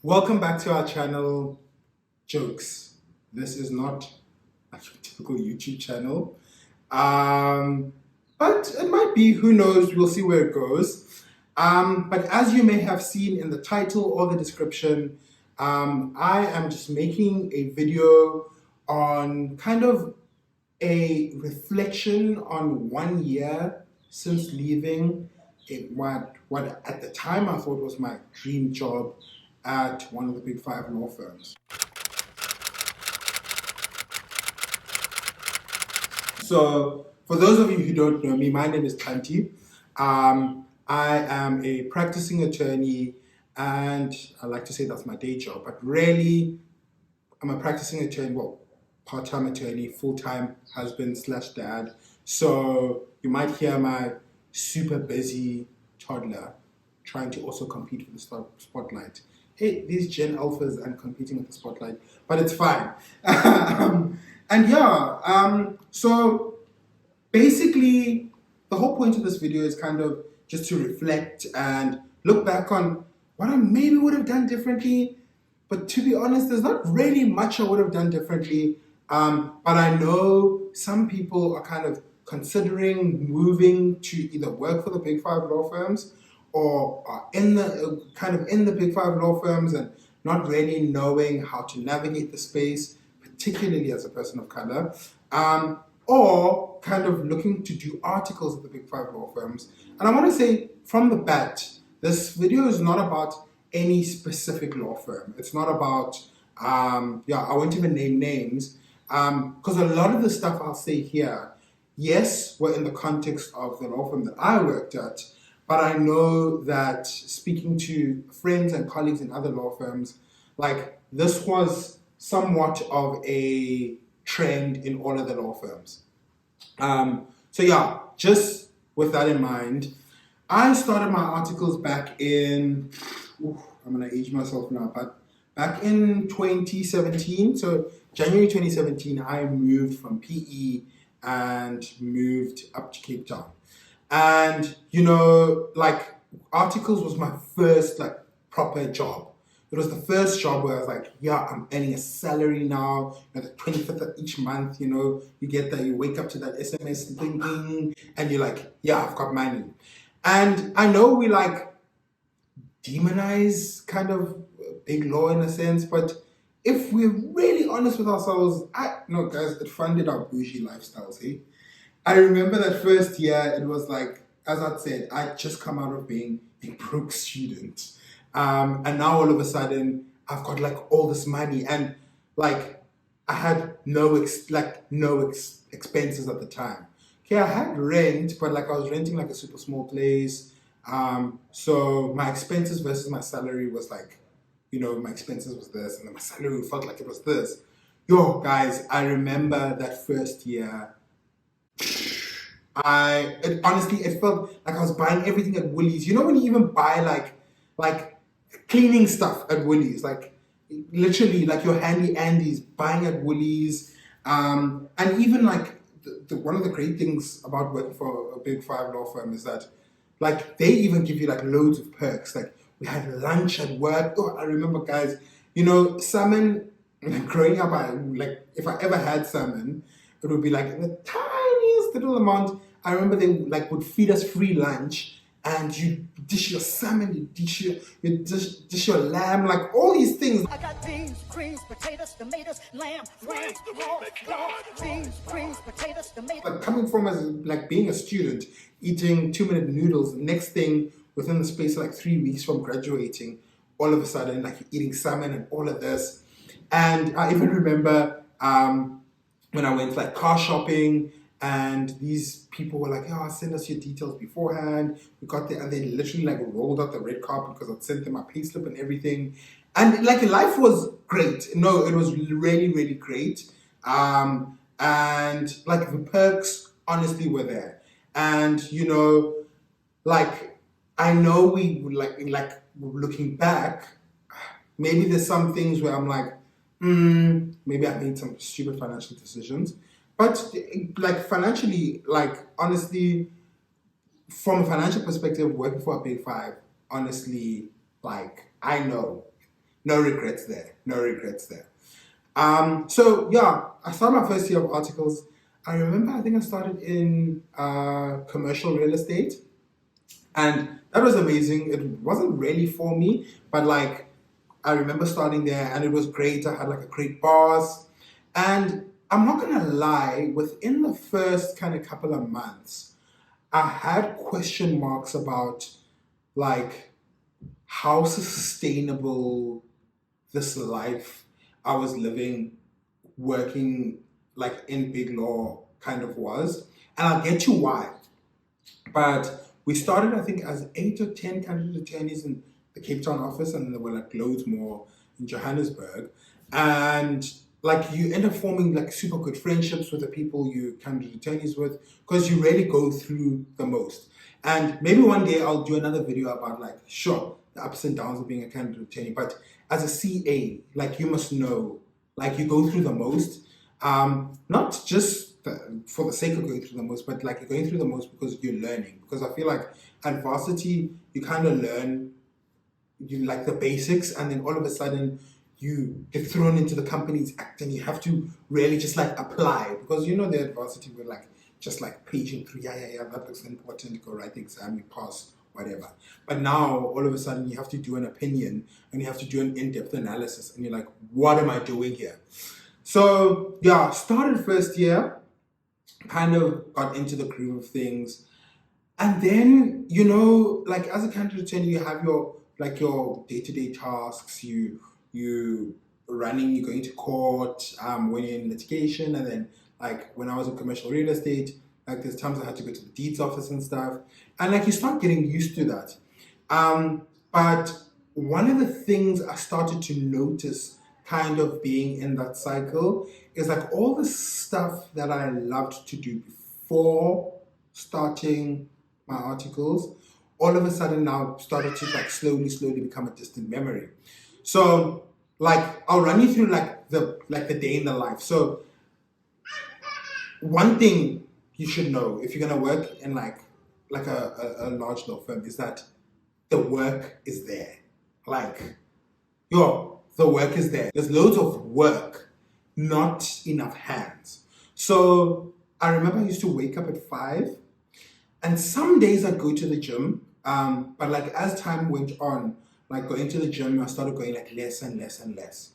Welcome back to our channel, Jokes. This is not a typical YouTube channel, but it might be, who knows, we'll see where it goes. But as you may have seen in the title or the description, I am just making a video on kind of a reflection on 1 year since leaving what at the time I thought was my dream job at one of the big 5 law firms. So for those of you who don't know me, my name is Xhanti. I am a practicing attorney, and I like to say that's my day job, but really I'm a practicing attorney, well, part-time attorney, full-time husband / dad. So you might hear my super busy toddler trying to also compete with the spotlight. Hey, these Gen Alphas and competing with the spotlight, but it's fine. So basically the whole point of this video is kind of just to reflect and look back on what I maybe would have done differently. But to be honest, there's not really much I would have done differently. But I know some people are kind of considering moving to either work for the big 5 law firms or are in the big 5 law firms and not really knowing how to navigate the space, particularly as a person of color, or kind of looking to do articles at the big 5 law firms. And I want to say from the bat, this video is not about any specific law firm. It's not about, I won't even name names, because a lot of the stuff I'll say here, yes, we're in the context of the law firm that I worked at, but I know that speaking to friends and colleagues in other law firms, like this was somewhat of a trend in all of the law firms. Just with that in mind, I started my articles back in, I'm going to age myself now, but back in 2017, so January 2017, I moved from PE and moved up to Cape Town. And, articles was my first, proper job. It was the first job where I was like, I'm earning a salary now, the 25th of each month, you get that, you wake up to that SMS thinking, and you're like, I've got money. And I know we demonize kind of big law in a sense, but if we're really honest with ourselves, guys, it funded our bougie lifestyles, hey? I remember that first year, it was like, as I said, I'd just come out of being a broke student. And now all of a sudden, I've got all this money, and I had no expenses at the time. Okay, I had rent, but I was renting a super small place. So my expenses versus my salary was my expenses was this, and then my salary felt like it was this. Yo, guys, I remember that first year. It felt like I was buying everything at Woolies. You know when you even buy like cleaning stuff at Woolies, literally your handy Andes buying at Woolies, and even one of the great things about working for a big 5 law firm is that they even give you loads of perks. We had lunch at work. Oh, I remember, guys, salmon. Growing up, if I ever had salmon, it would be the tiniest little amount. I remember they would feed us free lunch, and you dish your salmon, you dish your lamb, all these things. I got beans, greens, potatoes, tomatoes, lamb, ram, beans, greens, potatoes, tomatoes. Coming from as being a student, eating 2-minute noodles, the next thing within the space of 3 weeks from graduating, all of a sudden you're eating salmon and all of this. And I even remember when I went car shopping, and these people were send us your details beforehand. We got there, and they literally rolled out the red carpet because I'd sent them my payslip and everything. And life was great. No, it was really, really great. And the perks honestly were there. And I know we would looking back, maybe there's some things where I'm maybe I made some stupid financial decisions. But financially, honestly, from a financial perspective, working for a big 5, honestly, I know no regrets there. No regrets there. So yeah, I started my first year of articles. I remember I think I started in commercial real estate, and that was amazing. It wasn't really for me, but like I remember starting there and it was great. I had like a great boss. And I'm not gonna lie, within the first kind of couple of months, I had question marks about like how sustainable this life I was living, working like in big law kind of was. And I'll get you why. But we started, I think, as 8 or 10 candidate attorneys in the Cape Town office, and there were like loads more in Johannesburg. And like you end up forming like super good friendships with the people you candidate attorneys with because you really go through the most. And maybe one day I'll do another video about like, sure, the ups and downs of being a candidate attorney, but as a CA, like you must know, like you go through the most, not just for the sake of going through the most, but like you're going through the most because you're learning. Because I feel like at varsity, you kind of learn you like the basics, and then all of a sudden you get thrown into the company's act and you have to really just like apply, because you know the adversity we're like just like paging through, yeah, that looks important, you go write the exam, you pass, whatever. But now all of a sudden you have to do an opinion and you have to do an in-depth analysis, and you're like, what am I doing here? So yeah, started first year, kind of got into the groove of things. And then, you know, like as a candidate attorney, you have your like your day-to-day tasks, you running, you're going to court, when you're in litigation, and then like when I was in commercial real estate, like there's times I had to go to the deeds office and stuff. And like you start getting used to that. But one of the things I started to notice kind of being in that cycle is like all the stuff that I loved to do before starting my articles, all of a sudden now started to like slowly become a distant memory. So like I'll run you through like the day in the life. So one thing you should know if you're gonna work in like a large law firm is that the work is there. Like the work is there. There's loads of work, not enough hands. So I remember I used to wake up at 5, and some days I'd go to the gym. But like as time went on, like going to the gym, I started going like less and less and less.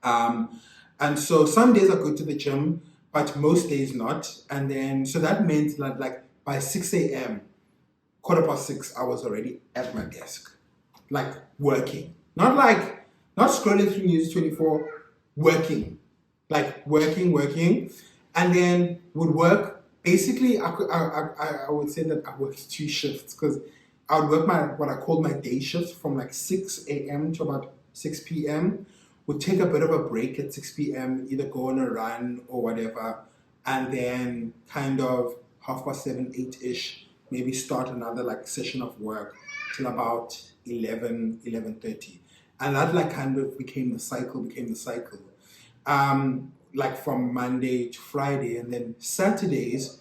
And so some days I go to the gym, but most days not. And then so that meant that like by 6 a.m., 6:15, I was already at my desk, like working. Not scrolling through News 24, working. Like working. And then would work. Basically, I would say that I worked 2 shifts, because I would work what I called my day shift from like 6 a.m. to about 6 p.m. Would take a bit of a break at 6 p.m., either go on a run or whatever, and then kind of 7:30, 8-ish, maybe start another like session of work till about 11:30. And that like kind of became the cycle. Like from Monday to Friday, and then Saturdays,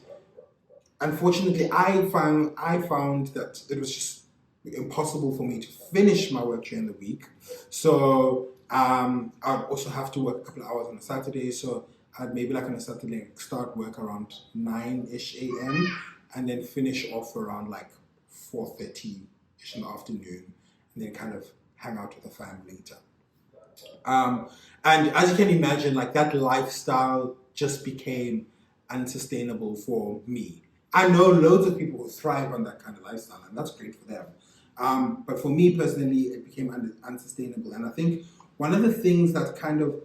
unfortunately, I found that it was just impossible for me to finish my work during the week. So I'd also have to work a couple of hours on a Saturday. So I'd maybe like on a Saturday start work around 9-ish a.m. and then finish off around like 4:30-ish in the afternoon, and then kind of hang out with the family later. And as you can imagine, like that lifestyle just became unsustainable for me. I know loads of people who thrive on that kind of lifestyle, and that's great for them. But for me personally, it became unsustainable. And I think one of the things that kind of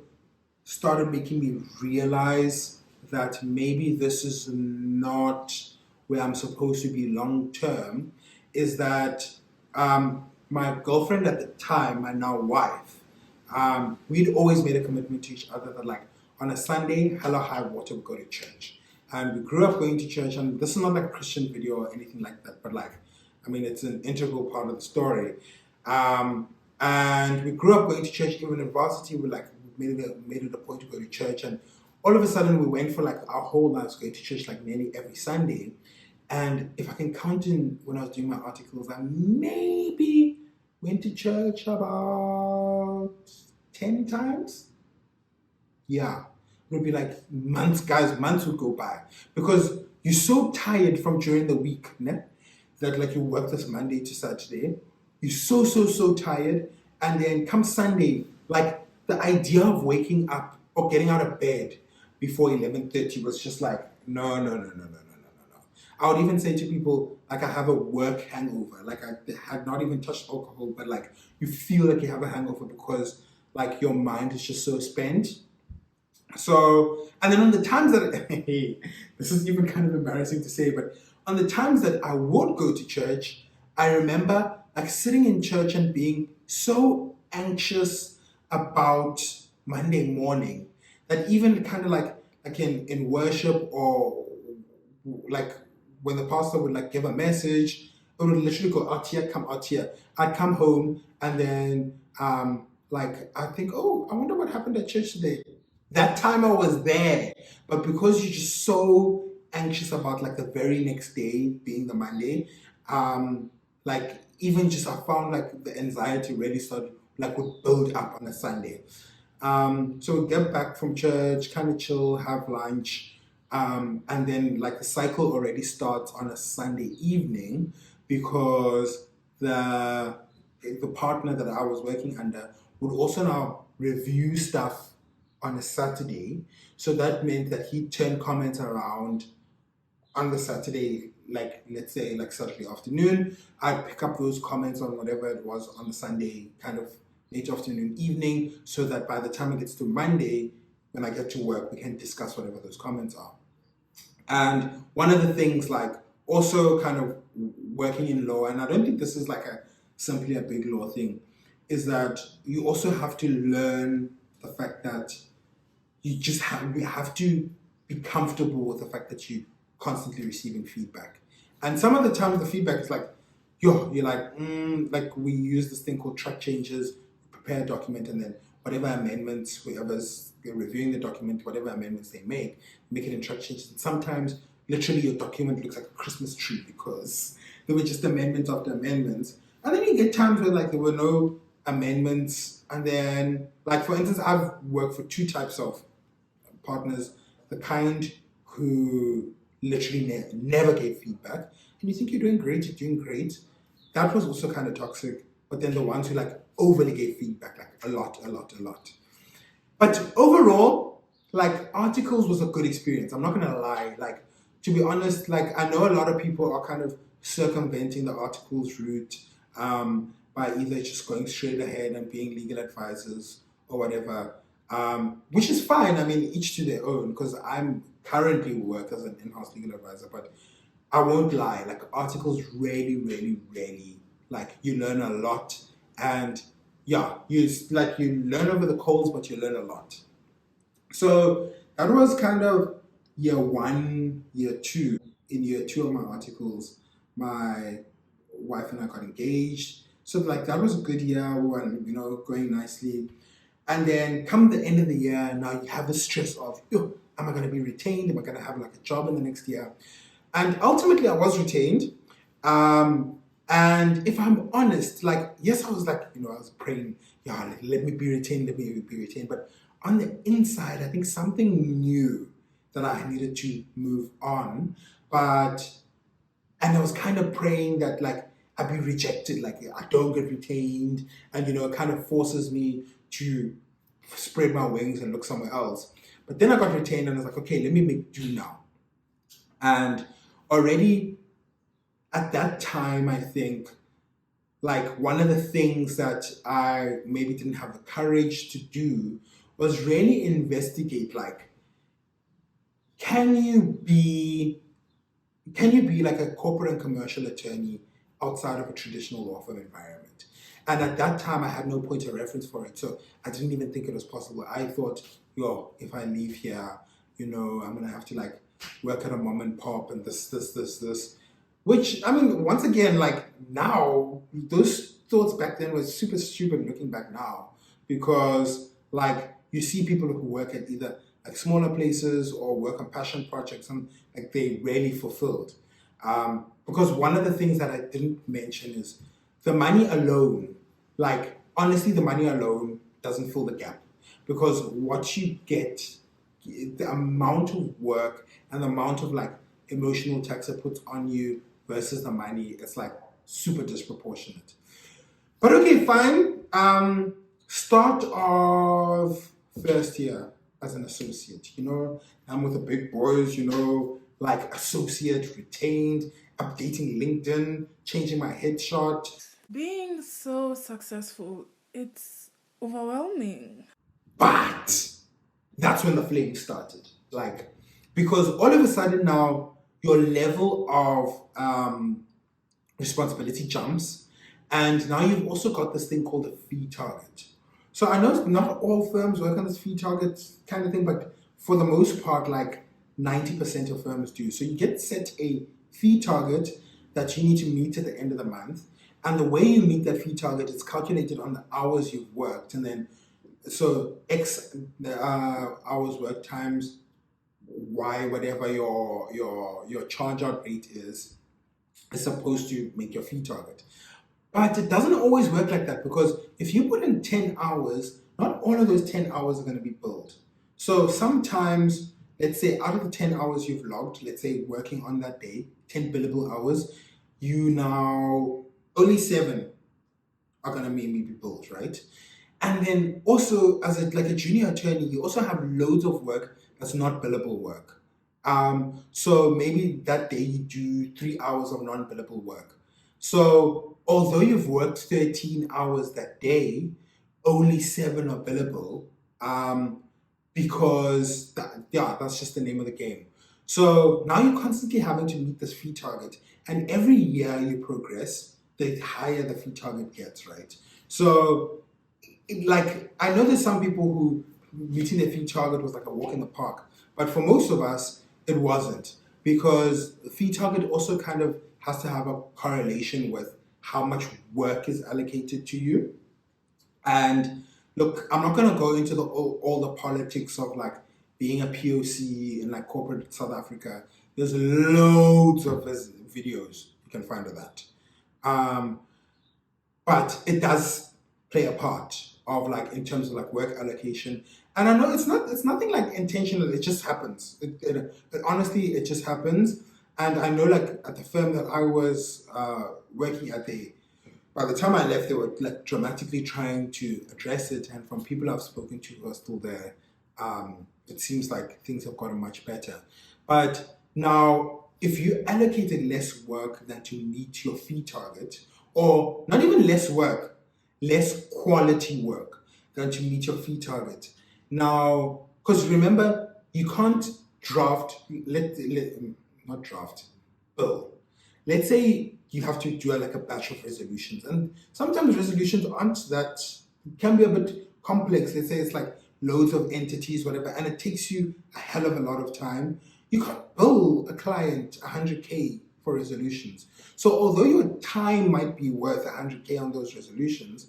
started making me realize that maybe this is not where I'm supposed to be long term is that my girlfriend at the time, my now wife, we'd always made a commitment to each other that like on a Sunday, hello high water, we go to church. And we grew up going to church, and this is not like a Christian video or anything like that, but like, I mean, it's an integral part of the story. And we grew up going to church. Even in varsity, we like made it a point to go to church. And all of a sudden, we went for like our whole lives going to church like nearly every Sunday. And if I can count in when I was doing my articles, I maybe went to church about about 10 times. Yeah, it would be like months, guys, months would go by because you're so tired from during the week, ne? That like you work this Monday to Saturday, you're so tired, and then come Sunday, like the idea of waking up or getting out of bed before 11:30 was just like no. I would even say to people like I have a work hangover, like I had not even touched alcohol, but like you feel like you have a hangover because like your mind is just so spent. So, and then on the times that, this is even kind of embarrassing to say, but on the times that I would go to church, I remember like sitting in church and being so anxious about Monday morning that even kind of like in worship or like when the pastor would like give a message, it would literally go out here, come out here. I'd come home and then like I think, oh, I wonder what happened at church today. That time I was there, but because you're just so anxious about like the very next day being the Monday, like even just I found like the anxiety really started like would build up on a Sunday. So get back from church, kind of chill, have lunch, and then like the cycle already starts on a Sunday evening because the partner that I was working under would also now review stuff on a Saturday. So that meant that he'd turn comments around on the Saturday, like let's say like Saturday afternoon. I'd pick up those comments on whatever it was on the Sunday, kind of late afternoon, evening, so that by the time it gets to Monday, when I get to work, we can discuss whatever those comments are. And one of the things, like also kind of working in law, and I don't think this is like a simply a big law thing, is that you also have to learn the fact that you have to be comfortable with the fact that you constantly receiving feedback. And some of the times the feedback is like, you're like we use this thing called track changes, prepare a document, and then whatever amendments, whoever's reviewing the document, whatever amendments they make it in track changes. And sometimes literally your document looks like a Christmas tree because there were just amendments after amendments. And then you get times where like there were no amendments. And then like for instance, I've worked for two types of partners, the kind who literally never gave feedback, and you think you're doing great, that was also kind of toxic. But then the ones who like overly gave feedback, like a lot. But overall, like articles was a good experience. I'm not gonna lie. Like to be honest, like I know a lot of people are kind of circumventing the articles route by either just going straight ahead and being legal advisors or whatever, which is fine. I mean, each to their own. Because I'm currently work as an in-house legal advisor, but I won't lie. Like articles, really, like you learn a lot, and yeah, you learn over the coals, but you learn a lot. So that was kind of year one, year two. In year two of my articles, my wife and I got engaged. So like that was a good year. We were, going nicely. And then come the end of the year, now you have the stress of, yo, am I going to be retained? Am I going to have like a job in the next year? And ultimately I was retained. And if I'm honest, like, yes, I was like, I was praying, yeah, like, let me be retained, let me be retained. But on the inside, I think something knew that I needed to move on. And I was kind of praying that like I'd be rejected, like I don't get retained, and it kind of forces me to spread my wings and look somewhere else. But then I got retained and I was like, okay, let me make do now. And already at that time, I think like one of the things that I maybe didn't have the courage to do was really investigate, like, can you be like a corporate and commercial attorney outside of a traditional law firm environment? And at that time, I had no point of reference for it. So I didn't even think it was possible. I thought, if I leave here, I'm going to have to like work at a mom and pop and this. Which, I mean, once again, like now, those thoughts back then were super stupid looking back now. Because like you see people who work at either like smaller places or work on passion projects and like they rarely fulfilled. Because one of the things that I didn't mention is the money alone, like honestly, the money alone doesn't fill the gap, because what you get, the amount of work and the amount of like emotional tax it puts on you versus the money, it's like super disproportionate. But okay, fine. Start of first year as an associate. I'm with the big boys. Like associate, retained, updating LinkedIn, changing my headshot. Being so successful, it's overwhelming. But that's when the flame started. Like, because all of a sudden now your level of responsibility jumps, and now you've also got this thing called a fee target. So I know not all firms work on this fee target kind of thing, but for the most part, like 90% of firms do. So you get set a fee target that you need to meet at the end of the month. And the way you meet that fee target is calculated on the hours you've worked. And then, so X hours worked times Y, whatever your charge out rate is supposed to make your fee target. But it doesn't always work like that, because if you put in 10 hours, not all of those 10 hours are going to be billed. So sometimes, let's say out of the 10 hours you've logged, let's say working on that day, 10 billable hours, you now, only 7 are going to maybe be billed, right? And then also, as like a junior attorney, you also have loads of work that's not billable work. So maybe that day you do 3 hours of non-billable work. So although you've worked 13 hours that day, only 7 are billable, because that's just the name of the game. So now you're constantly having to meet this fee target, and every year you progress, the higher the fee target gets, right? So like, I know there's some people who meeting their fee target was like a walk in the park, but for most of us, it wasn't, because the fee target also kind of has to have a correlation with how much work is allocated to you. And look, I'm not going to go into all the politics of like being a POC in like corporate South Africa. There's loads of videos you can find of that. But it does play a part of like, in terms of like work allocation. And I know it's nothing like intentional, it just happens. It honestly, it just happens. And I know like at the firm that I was working at, by the time I left, they were like dramatically trying to address it. And from people I've spoken to who are still there, it seems like things have gotten much better. But now, if you allocated less work than to meet your fee target, or not even less work, less quality work than to meet your fee target. Now, because remember, you can't bill. Let's say you have to do like a batch of resolutions, and sometimes resolutions can be a bit complex. Let's say it's like loads of entities, whatever, and it takes you a hell of a lot of time. You can't bill a client 100K for resolutions. So although your time might be worth 100K on those resolutions,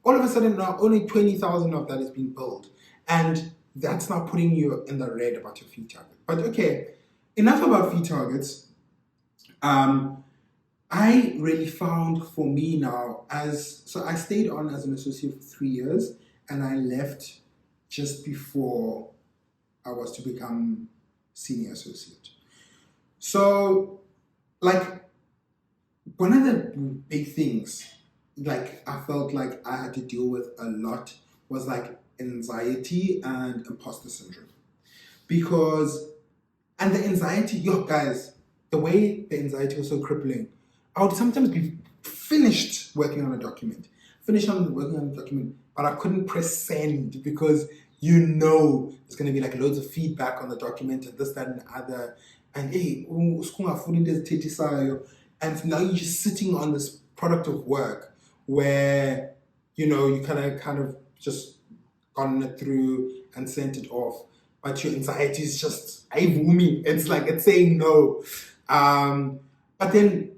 all of a sudden now only 20,000 of that is being billed. And that's not putting you in the red about your fee target. But okay, enough about fee targets. I really found for me now, so I stayed on as an associate for 3 years, and I left just before I was to become senior associate. So like, one of the big things like I felt like I had to deal with a lot was like anxiety and imposter syndrome. And the anxiety, guys, the way the anxiety was so crippling, I would sometimes be finished working on a document, but I couldn't press send, because there's going to be like loads of feedback on the document and this, that, and the other. And hey, and now you're just sitting on this product of work where, you kind of just gotten it through and sent it off. But your anxiety is just, it's like, it's saying no. But then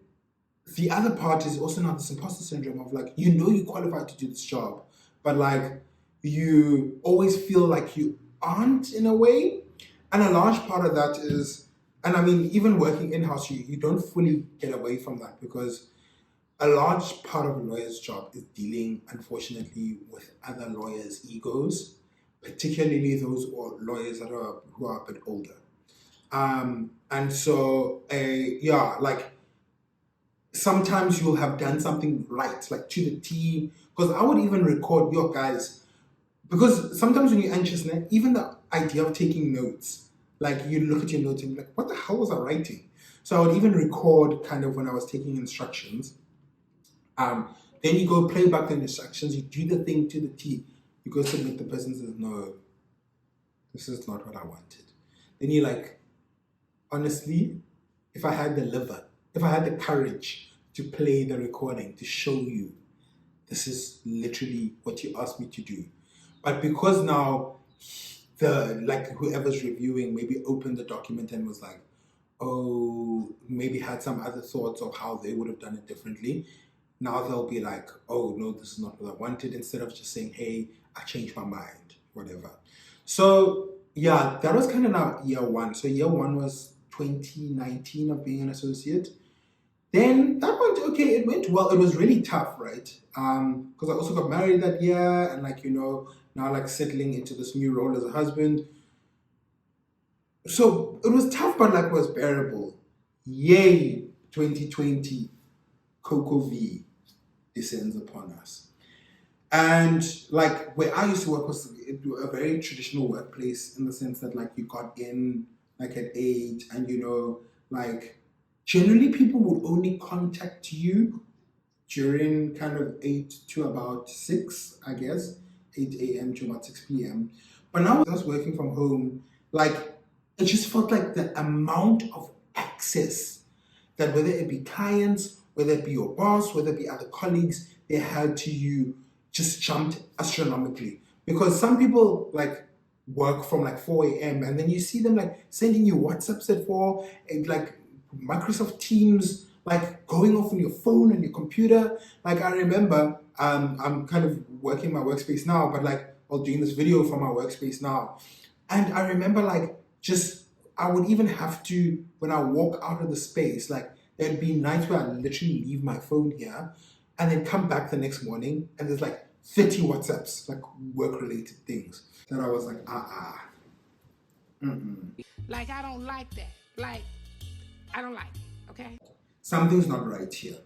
the other part is also not this imposter syndrome of like, you're qualified to do this job, but like, you always feel like you aren't in a way. And a large part of that is, and I mean, even working in-house, you don't fully get away from that, because a large part of a lawyer's job is dealing, unfortunately, with other lawyers' egos, particularly those lawyers that are who are a bit older. And so, yeah, like sometimes you'll have done something right, like to the T. Because I would even record your guys, because sometimes when you're anxious, even the idea of taking notes, like you look at your notes and you're like, what the hell was I writing? So I would even record kind of when I was taking instructions. Then you go play back the instructions, you do the thing to the T, you go submit, the person says, no, this is not what I wanted. Then you're like, honestly, if I had the liver, if I had the courage to play the recording, to show you, this is literally what you asked me to do. But because now whoever's reviewing maybe opened the document and was like, oh, maybe had some other thoughts of how they would have done it differently. Now they'll be like, oh no, this is not what I wanted, instead of just saying, hey, I changed my mind, whatever. So yeah, that was kind of now year one. So year one was 2019 of being an associate. Then that went okay, it went well. It was really tough, right? Because I also got married that year, and now like settling into this new role as a husband. So it was tough, but like it was bearable. Yay, 2020, Coco V descends upon us. And like where I used to work was a very traditional workplace, in the sense that like you got in like at 8, and like generally people would only contact you during kind of 8 to about 6, I guess, 8 a.m. to about 6 p.m. But now I was working from home, like it just felt like the amount of access that, whether it be clients, whether it be your boss, whether it be other colleagues, they had to you, just jumped astronomically. Because some people like work from like 4 a.m. and then you see them like sending you WhatsApps at 4, and like Microsoft Teams, like going off on your phone and your computer. Like I remember, I'm kind of working my workspace now, but like or doing this video from my workspace now. And I remember like I would even have to, when I walk out of the space, like there'd be nights where I literally leave my phone here and then come back the next morning and there's like 30 WhatsApps, like work related things, that I was like, Like, I don't like that. Like, I don't like it, okay? something's not right here.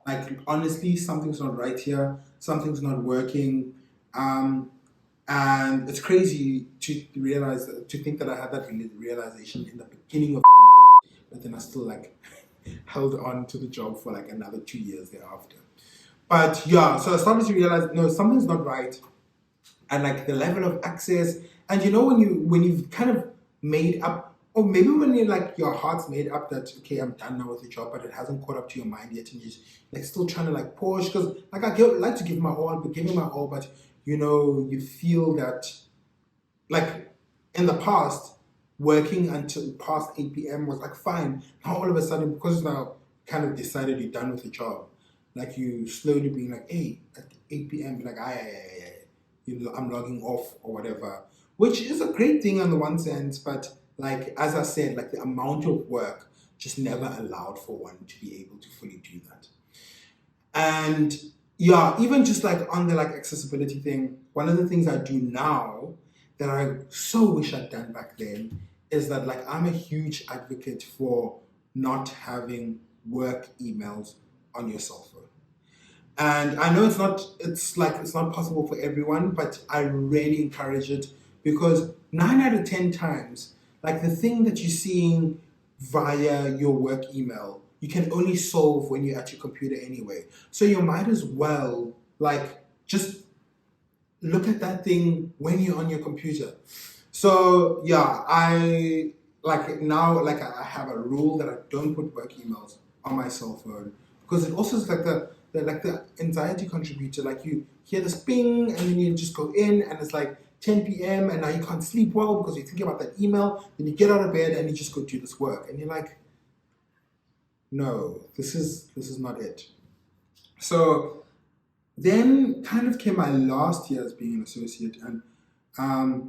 Like honestly, something's not right here. Something's not working. And it's crazy to think that I had that realization in the beginning of COVID, but then I still like held on to the job for like another 2 years thereafter. But yeah, so I started to realize, no, something's not right. And like the level of access, and when you've kind of made up, or maybe when you're like your heart's made up that, okay, I'm done now with the job, but it hasn't caught up to your mind yet, and you're just like still trying to like push, because like like to give my all, but giving my all, but you feel that like in the past, working until past 8 p.m. was like fine. Now all of a sudden, because it's now kind of decided you're done with the job, like you slowly being like, hey, at 8 p.m. be like, I'm logging off or whatever, which is a great thing on the one sense, but like as I said, like the amount of work just never allowed for one to be able to fully do that. And yeah, even just like on the like accessibility thing, one of the things I do now that I so wish I'd done back then is that like I'm a huge advocate for not having work emails on your cell phone. And I know it's not possible for everyone, but I really encourage it, because 9 out of 10 times, like the thing that you're seeing via your work email, you can only solve when you're at your computer anyway. So you might as well like just look at that thing when you're on your computer. So yeah, I like now like I have a rule that I don't put work emails on my cell phone, because it also is like the anxiety contributor. Like you hear this ping and then you just go in and it's like 10 p.m. and now you can't sleep well because you're thinking about that email. Then you get out of bed and you just go do this work and you're like, no, this is not it. So then kind of came my last year as being an associate, and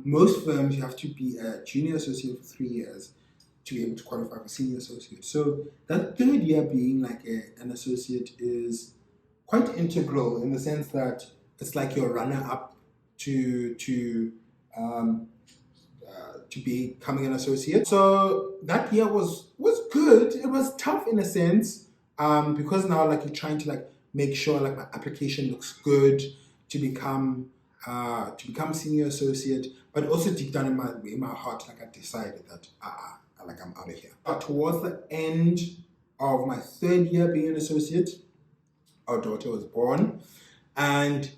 most firms you have to be a junior associate for 3 years to be able to qualify for senior associate. So that third year being like an associate is quite integral in the sense that it's like your runner up to um, to becoming an associate. So that year was good. It was tough in a sense, because now like you're trying to like make sure like my application looks good to become senior associate, but also deep down in my heart, like I decided that like I'm out of here. But towards the end of my third year being an associate, our daughter was born, and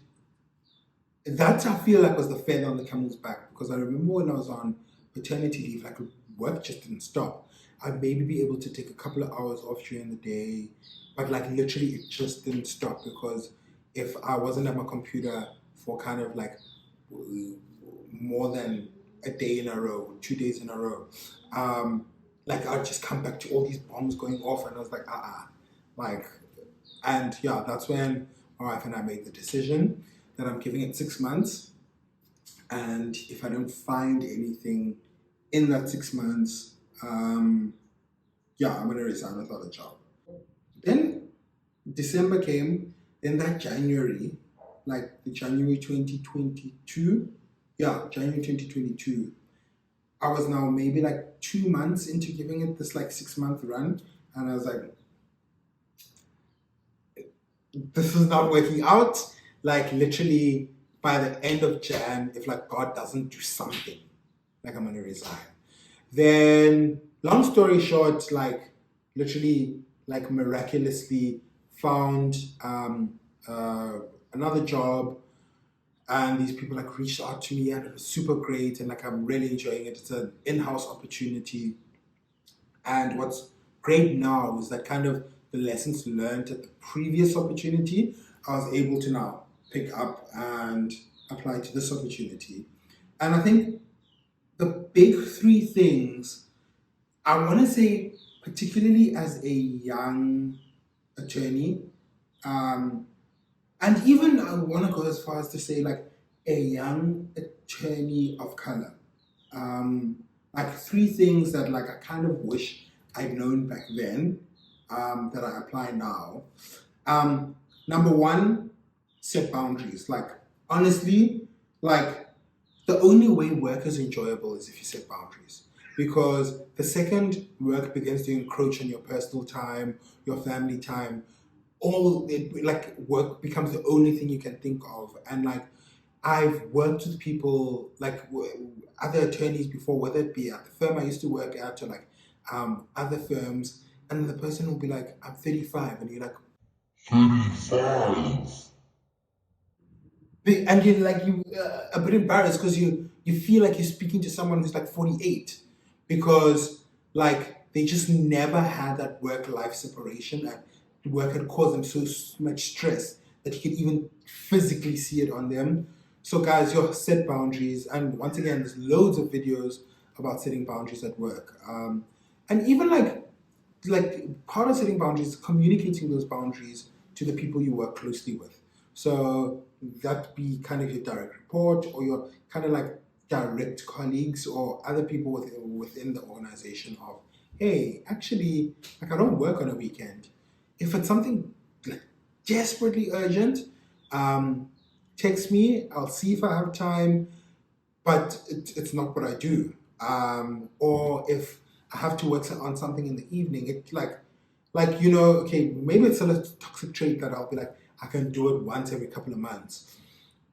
that I feel like was the feather on the camel's back, because I remember when I was on paternity leave, like work just didn't stop. I'd maybe be able to take a couple of hours off during the day, but like literally it just didn't stop, because if I wasn't at my computer for kind of like more than a day in a row, 2 days in a row, like I'd just come back to all these bombs going off, and I was like, like, and yeah, that's when my wife and I made the decision that I'm giving it 6 months, and if I don't find anything in that 6 months, yeah, I'm gonna resign without a job. Then December came, then that January, like the January 2022, yeah, January 2022, I was now maybe like 2 months into giving it this like 6 month run, and I was like, this is not working out. Like literally by the end of Jan, if like God doesn't do something, like I'm gonna resign. Then long story short, like literally like miraculously found another job, and these people like reached out to me, and it was super great, and like I'm really enjoying it. It's an in-house opportunity, and what's great now is that kind of the lessons learned at the previous opportunity, I was able to now pick up and apply to this opportunity. And I think the big three things I want to say, particularly as a young attorney, and even I want to go as far as to say like a young attorney of color, like three things that like I kind of wish I'd known back then, that I apply now. Number one, set boundaries. Like honestly, like the only way work is enjoyable is if you set boundaries. Because the second work begins to encroach on your personal time, your family time, all it, like work becomes the only thing you can think of. And like I've worked with people like other attorneys before, whether it be at the firm I used to work at or like other firms, and the person will be like, I'm 35, and you're like, 35. And you're like you a bit embarrassed because you feel like you're speaking to someone who's like 48, because like they just never had that work-life separation, and work had caused them so much stress that you could even physically see it on them. So guys, you set boundaries, and once again, there's loads of videos about setting boundaries at work, and even like part of setting boundaries is communicating those boundaries to the people you work closely with. So that be kind of your direct report, or your kind of like direct colleagues or other people within the organization of, hey, actually, like I don't work on a weekend. If it's something like desperately urgent, text me. I'll see if I have time, but it's not what I do. Or if I have to work on something in the evening, it's like you know, okay, maybe it's a toxic trait that I'll be like, I can do it once every couple of months,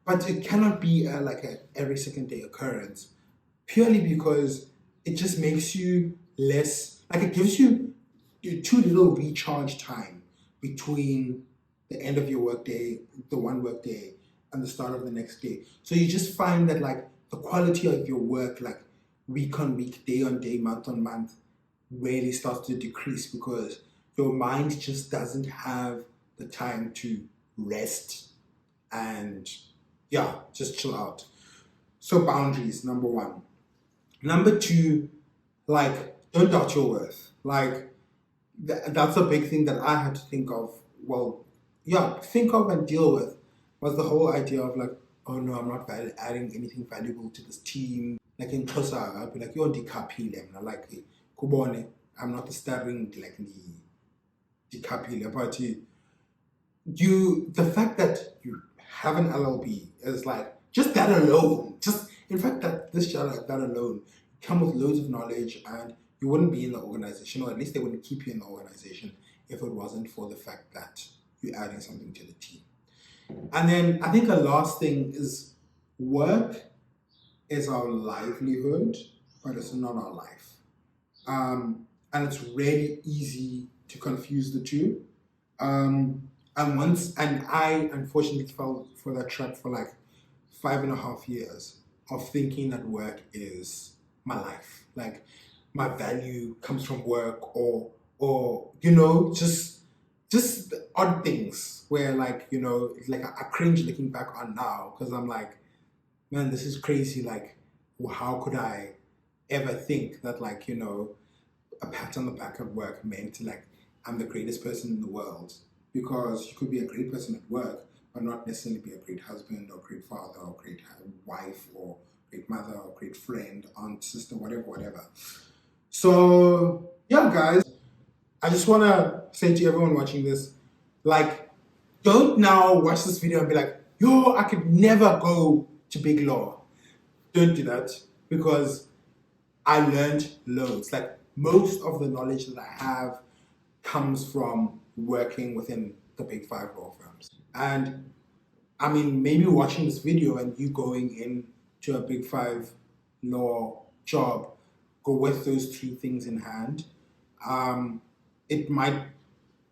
but it cannot be like a every second day occurrence, purely because it just makes you less, like it gives you too little recharge time between the end of your workday, the one workday, and the start of the next day. So you just find that like the quality of your work, like week on week, day on day, month on month, really starts to decrease, because your mind just doesn't have the time to rest and yeah, just chill out. So boundaries, number one. Number two, like don't doubt your worth. Like that's a big thing that I had to think of. Well, yeah, think of and deal with, was the whole idea of like, oh no, I'm not adding anything valuable to this team. Like in Xhosa, I'd be like, you're dikapile, and I'm like, kubone, I'm not the starring like the dikapile, but the fact that you have an LLB is like, just that alone, just in fact that that alone, come with loads of knowledge, and you wouldn't be in the organization, or at least they wouldn't keep you in the organization if it wasn't for the fact that you're adding something to the team. And then I think the last thing is, work is our livelihood, but it's not our life. And it's really easy to confuse the two. And I unfortunately fell for that trap for like 5.5 years of thinking that work is my life. Like, my value comes from work, or just odd things where, like, like I cringe looking back on now, because I'm like, man, this is crazy. Like, how could I ever think that, like, a pat on the back at work meant like I'm the greatest person in the world? Because you could be a great person at work, but not necessarily be a great husband or great father or great wife or great mother or great friend, aunt, sister, whatever. So yeah, guys, I just want to say to everyone watching this, like, don't now watch this video and be like, yo, I could never go to big law. Don't do that, because I learned loads. Like, most of the knowledge that I have comes from working within the big 5 law firms. And I mean, maybe watching this video and you going into a big 5 law job, go with those 3 things in hand, it might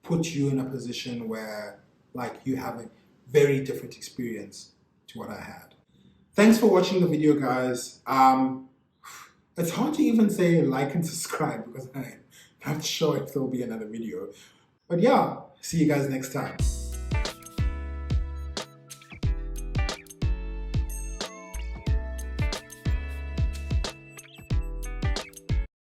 put you in a position where, like, you have a very different experience to what I had. Thanks for watching the video, guys. It's hard to even say like and subscribe because I'm not sure if there'll be another video. But yeah, see you guys next time.